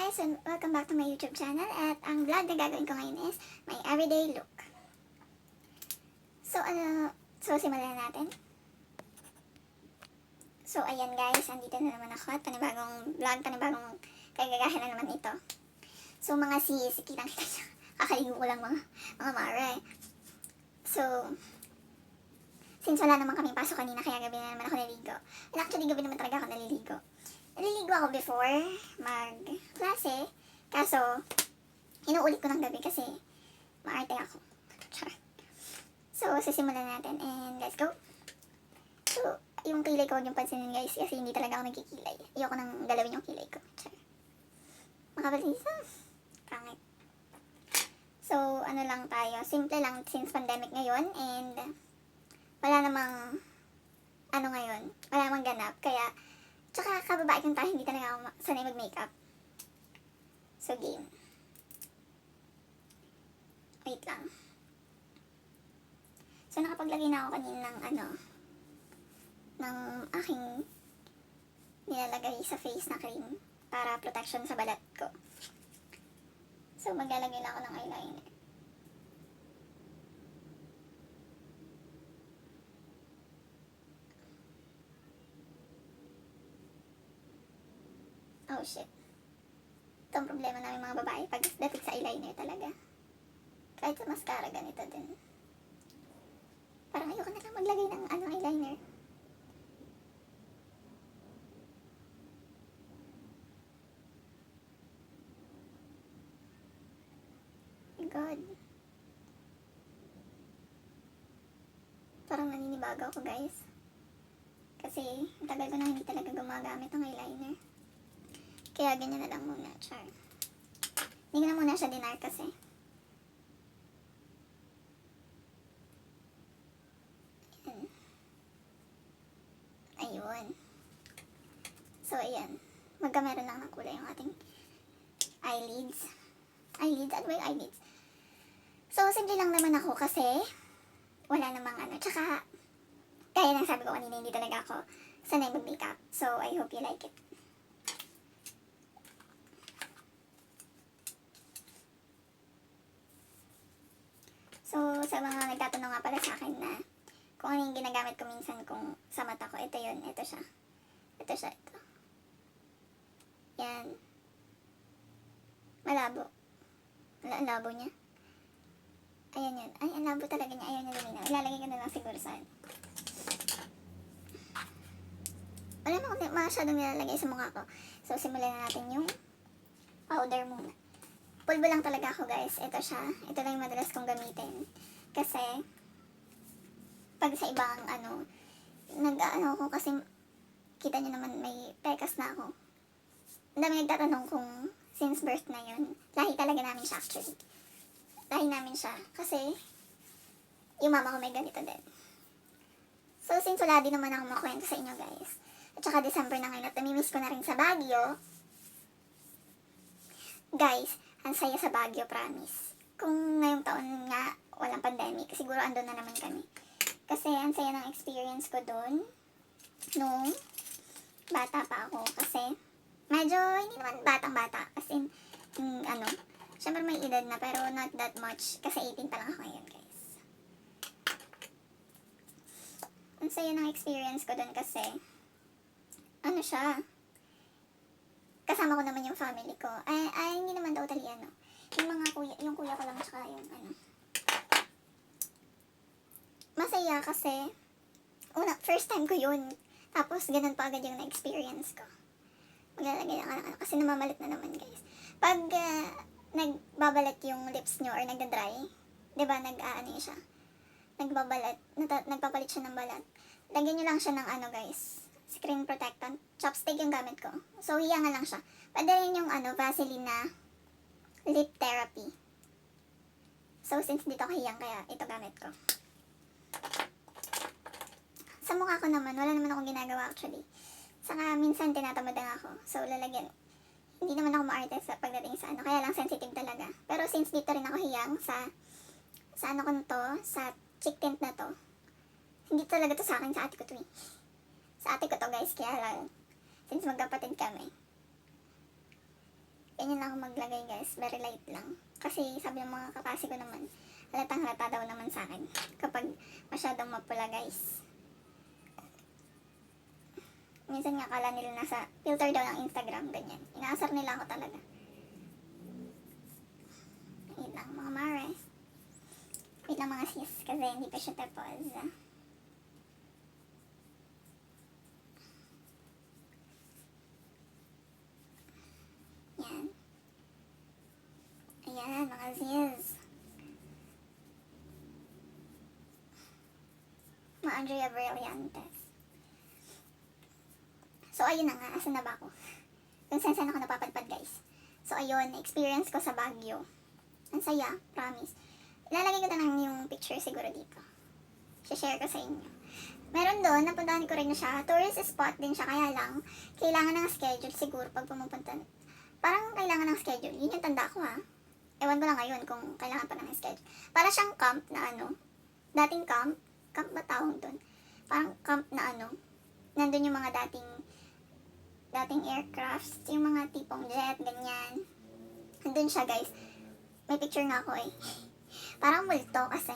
guys, and welcome back to my YouTube channel. At ang vlog na gagawin ko ngayon is my everyday look. So simulan natin. So ayan guys, andito na naman ako at panibagong vlog, panibagong kagagahan na naman ito. So mga sis, kitang-kita nyo. Kakaligo ko lang mga mare. So, since wala naman kaming pasok kanina, kaya gabi na naman ako naligo. And actually, gabi naman talaga ako naliligo. Naliligo ako before mag-klase, kaso inuulit ko ng gabi kasi maarte ako. So, sisimulan natin and let's go. So, yung kilay ko, huwag yung pansinin guys kasi hindi talaga ako nagkikilay. Ayoko nang galawin yung kilay ko. Makabalisa. Pangit. So, ano lang tayo, simple lang since pandemic ngayon and wala namang ngayon, wala namang ganap, kaya tsaka kababae kang tayo, hindi talaga ako sanay mag-makeup. So, game. Wait lang. So, nakapaglagay na ako kanina ng aking nilalagay sa face na cream para protection sa balat ko. So, maglalagay lang ako ng eyeliner. Oh shit. Ito ang problema namin mga babae pagdating sa eyeliner talaga. Kahit sa mascara, ganito din. Parang ayoko na lang maglagay ng eyeliner. God. Parang naninibaga ako guys. Kasi tagal ko na hindi talaga gumagamit ng eyeliner. Kaya ganyan na lang muna, char. Hindi ko na muna siya dinar kasi. Ayun. So, ayan. Magkameron lang ng kulay yung ating eyelids. Eyelids? Ano ba yung eyelids? So, simple lang naman ako kasi wala namang Tsaka, kaya nang sabi ko kanina, hindi talaga ako sanay mag-makeup. So, I hope you like it. So, sa mga nagtatanong nga pala sa akin na kung ano yung ginagamit ko minsan kung sa mata ko, ito yun, ito siya. Ito siya, ito. Yan. Malabo. Ang labo niya. Ayan yun. Ay, ang labo talaga niya. Ayaw niya luminaw. Ilalagay ko na lang siguro saan. Wala na akong masyadong nilalagay sa mukha ko. So, simulan na natin yung powder muna. Pulbo lang talaga ako guys. Ito siya. Ito lang yung madalas kong gamitin. Kasi, pag sa ibang ko kasi kita nyo naman may pekas na ako. Ang dami nagtatanong kung since birth na yun. Lahi talaga namin siya actually. Lahi namin siya. Kasi, yung mama ko may ganito din. So, since wala din naman ako makwento sa inyo guys. At saka December na ngayon at namimiss ko na rin sa Baguio. Guys, ang saya sa Baguio, promise. Kung ngayong taon nga, walang pandemic, siguro andun na naman kami. Kasi ang saya ng experience ko doon nung bata pa ako. Kasi medyo hindi naman batang-bata. As in, syempre may edad na pero not that much. Kasi 18 pa lang ako ngayon, guys. Ang saya ng experience ko doon kasi siya, kasama ko naman yung family ko. Ay hindi naman totally yung kuya ko lang tsaka yung masaya kasi first time ko yun. Tapos ganun pa agad yung na-experience ko. Maglalagay lang kasi namamalit na naman guys. Pag nagbabalat yung lips nyo or nagda-dry, diba siya, nagbabalat, nagpapalit siya ng balat. Lagyan nyo lang siya ng guys, screen protectant. Chopstick yung gamit ko. So, hiyangan lang siya. Pwede rin yung Vaseline na lip therapy. So, since dito ako hiyang, kaya ito gamit ko. Sa mukha ko naman, wala naman akong ginagawa actually. Saka minsan tinatamad na ako. So, lalagyan. Hindi naman ako maarte sa pagdating sa kaya lang sensitive talaga. Pero since dito rin ako hiyang sa sa cheek tint na to. Hindi talaga to sa akin, sa ate ko to eh. Sa ate ko to guys, kaya lang. Since magkapatid kami. ganyan lang ako maglagay guys, very light lang. Kasi sabi ng mga kapasi ko naman, halatang halata daw naman sa akin kapag masyadong mapula guys. Minsan nga kala nila nasa filter daw ng Instagram, ganyan. Inaasar nila ako talaga. Wait lang mga mare. Wait lang mga sis, kasi hindi pa siya tapos. Yan. Ayan, mga sis. Mga Andrea Brillantes. So, ayun na nga. Asan na ba ako? Kung saan ako napapadpad, guys. So, ayun. Experience ko sa Baguio. Ang saya. Promise. Ilalagay ko na lang yung picture siguro dito. Share ko sa inyo. Meron doon. Napuntahan ko rin na siya. Tourist spot din siya. Kaya lang, kailangan ng schedule siguro pag pumupunta. Parang kailangan ng schedule. Yun yung tanda ko, ha. Ewan ko lang ngayon kung kailangan pa ng schedule. Para siyang camp na ano. Dating camp. Camp ba tawag doon? Parang camp na ano. Nandun yung mga dating aircrafts, yung mga tipong jet, ganyan. Andun siya, guys. May picture na ako eh. Parang multo kasi.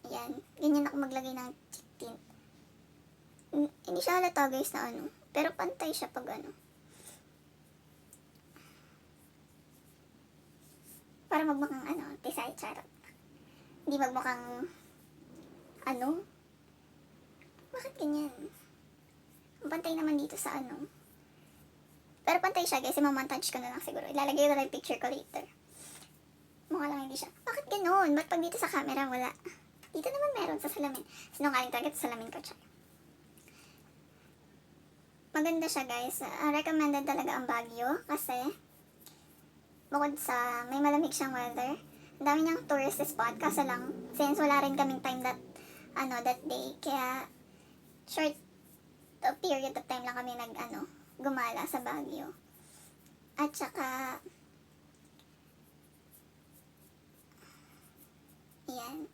Ayan. Ganyan ako maglagay ng cheek tint. Hindi siya halata, guys, na ano. Pero pantay siya pag ano. Para magmukhang ano, tisay, charot. Hindi magmukhang ano. Bakit ganyan? Pantay naman dito sa ano. Pero pantay siya guys, mamontage ko na lang siguro. Ilalagay ko na yung picture ko later. Mukha lang hindi siya. Bakit ganun? Ba't pag dito sa camera wala? Dito naman meron sa salamin. Sinungaling talaga sa salamin ko siya. Maganda siya guys. Recommended talaga ang Baguio kasi bukod sa may malamig siyang weather, ang dami niyang tourist spot kasi lang since wala rin kaming time that day. Kaya short period of time lang kami gumala sa Baguio. At saka yan.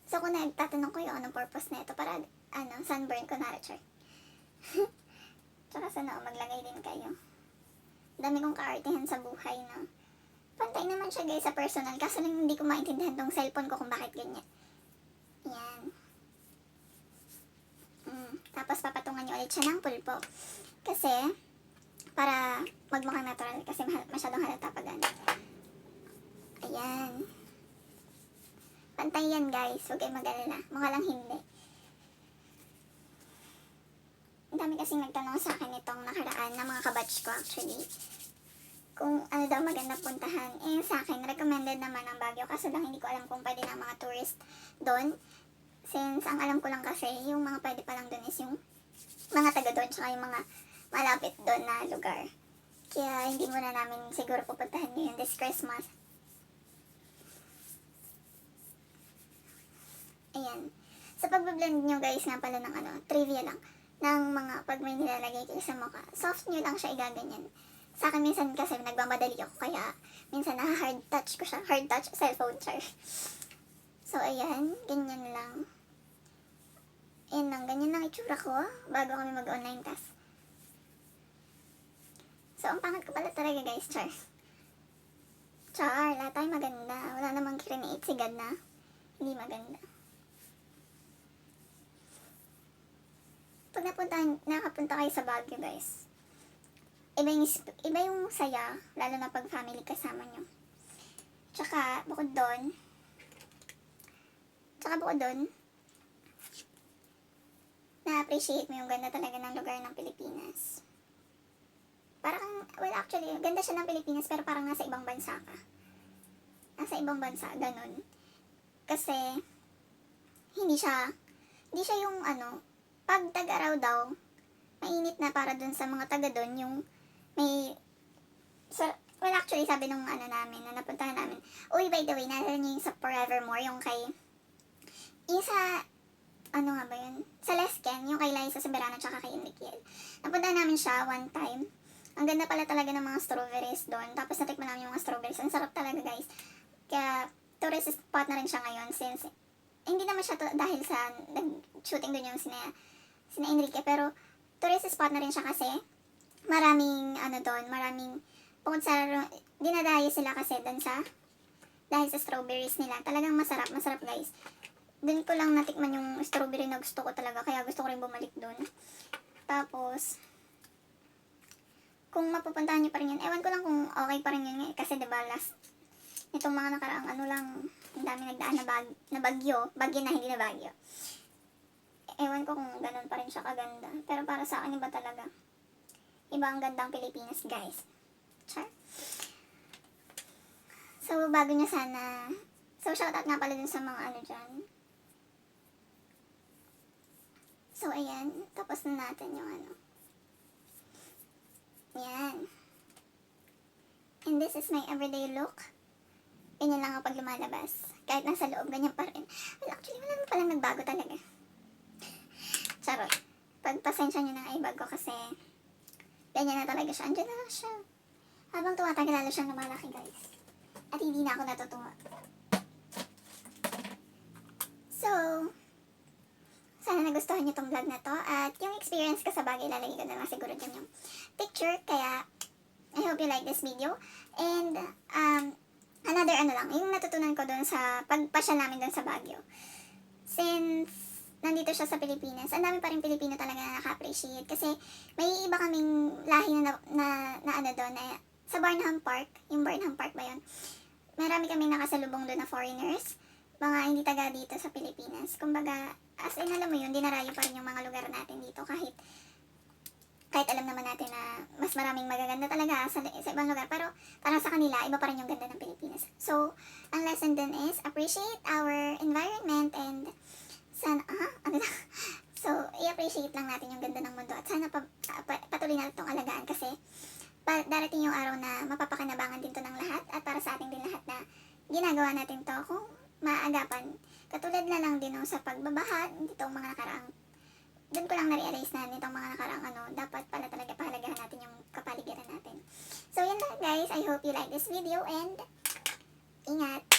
So kung nagtatanong ko yung anong purpose na ito, para sunburn ko na Richard. Tsaka sana maglagay din kayo. Dami kong kaartihan sa buhay na pantay naman siya guys sa personal, kaso lang hindi ko maintindihan tong cellphone ko kung bakit ganyan. Yan. Tapos papatungan nyo ulit siya ng pulpo. Kasi, para magmukhang natural. Kasi masyadong halata pag ano. Ayan. Pantay yan guys. Huwag kayo mag-alala. Mukha lang hindi. Ang dami kasing nagtanong sa akin itong nakaraan na mga kabatch ko actually. Kung ano daw maganda puntahan. Eh sa akin, recommended naman ang Baguio. Kaso lang hindi ko alam kung pwede na mga tourist doon. Since ang alam ko lang kasi, yung mga pwede pa lang doon is yung mga taga doon, tsaka yung mga malapit doon na lugar. Kaya hindi muna namin siguro pupuntahan ngayon this Christmas. Ayan. Sa pagbablend nyo guys nga pala ng trivia lang, ng mga pag may nilalagay kayo sa mukha, soft nyo lang siya igaganyan. Sa akin minsan kasi nagmamadali ako, kaya minsan hard touch ko siya, hard touch cellphone charge. So ayan, ganyan lang. Ayan lang, ganyan lang itsura ko bago kami mag-online test. So, ang pangat ko pala talaga guys, char. Char, lahat tayo maganda. Wala namang create si God na hindi maganda. Pag nakapunta kayo sa Baguio guys, iba yung saya, lalo na pag family kasama nyo. Tsaka, bukod doon, na-appreciate mo yung ganda talaga ng lugar ng Pilipinas. Parang, well actually, ganda siya ng Pilipinas pero parang nasa ibang bansa ka. Nasa ibang bansa, ganun. Kasi, hindi siya yung pag tag-araw daw, mainit na para dun sa mga taga dun, yung well actually, sabi nung namin, na napuntahan namin, uy, by the way, naalala niyo yung sa Forevermore, yung sa nga ba yun? Sa Lesken, yung kay Liza Soberano tsaka kay Enriquel. Napunta namin siya one time. Ang ganda pala talaga ng mga strawberries doon. Tapos natikman namin yung mga strawberries. Ang sarap talaga guys. Kaya tourist spot na rin siya ngayon since hindi naman siya dahil sa nag-shooting doon yung sina Enrique. Pero tourist spot na rin siya kasi maraming ano doon, maraming, bukod sa, dinadayo sila kasi doon sa, dahil sa strawberries nila. Talagang masarap, masarap guys. Doon ko lang natikman yung strawberry na gusto ko talaga, kaya gusto ko rin bumalik doon. Tapos, kung mapupuntahan nyo pa rin yun, ewan ko lang kung okay pa rin yun kasi diba last, itong mga nakaraang ano lang, ang dami nagdaan na bagyo na hindi na bagyo. Ewan ko kung ganun pa rin siya kaganda. Pero para sa akin, iba talaga. Iba ang gandang Pilipinas, guys. Char. So, bago nyo sana, so shoutout nga pala dun sa mga ano dyan. So, ayan, tapos na natin yung ano. Yan. And this is my everyday look. Ganyan lang kapag lumalabas. Kahit nasa loob, ganyan pa rin. Well, actually, wala naman palang nagbago talaga. Charot. Pagpasensya nyo na ibag ko kasi ganyan na talaga siya. Andiyan na lang siya. Habang tumatagal lalo siyang lumalaki, guys. At hindi na ako natutuwa. So, sana nagustuhan nyo tong vlog na to. At yung experience ko sa bagay, lalagay ko na lang siguro dyan yung picture. Kaya, I hope you like this video. And, another ano lang, yung natutunan ko dun sa pagpasyal namin dun sa Baguio. Since, nandito siya sa Pilipinas, ang dami pa rin Pilipino talaga na naka-appreciate. Kasi, may iba kaming lahi na ano doon, na sa Barnham Park, yung Barnham Park ba yun? Marami kaming nakasalubong doon na foreigners, mga hindi taga dito sa Pilipinas. Kumbaga, as in alam mo yun, dinarayo pa rin yung mga lugar natin dito kahit alam naman natin na mas maraming magaganda talaga sa ibang lugar. Pero parang sa kanila, iba pa rin yung ganda ng Pilipinas. So, ang lesson din is appreciate our environment and sana, so, i-appreciate lang natin yung ganda ng mundo at sana patuloy natin itong alagaan kasi darating yung araw na mapapakinabangan din to ng lahat at para sa ating din lahat na ginagawa natin to kung maagapan. Katulad na lang din sa pagbabaha, nitong mga nakaraang, doon ko lang na-realize na nitong mga nakaraang dapat pala talaga pahalagahan natin yung kapaligiran natin. So, yun lang guys. I hope you like this video and ingat!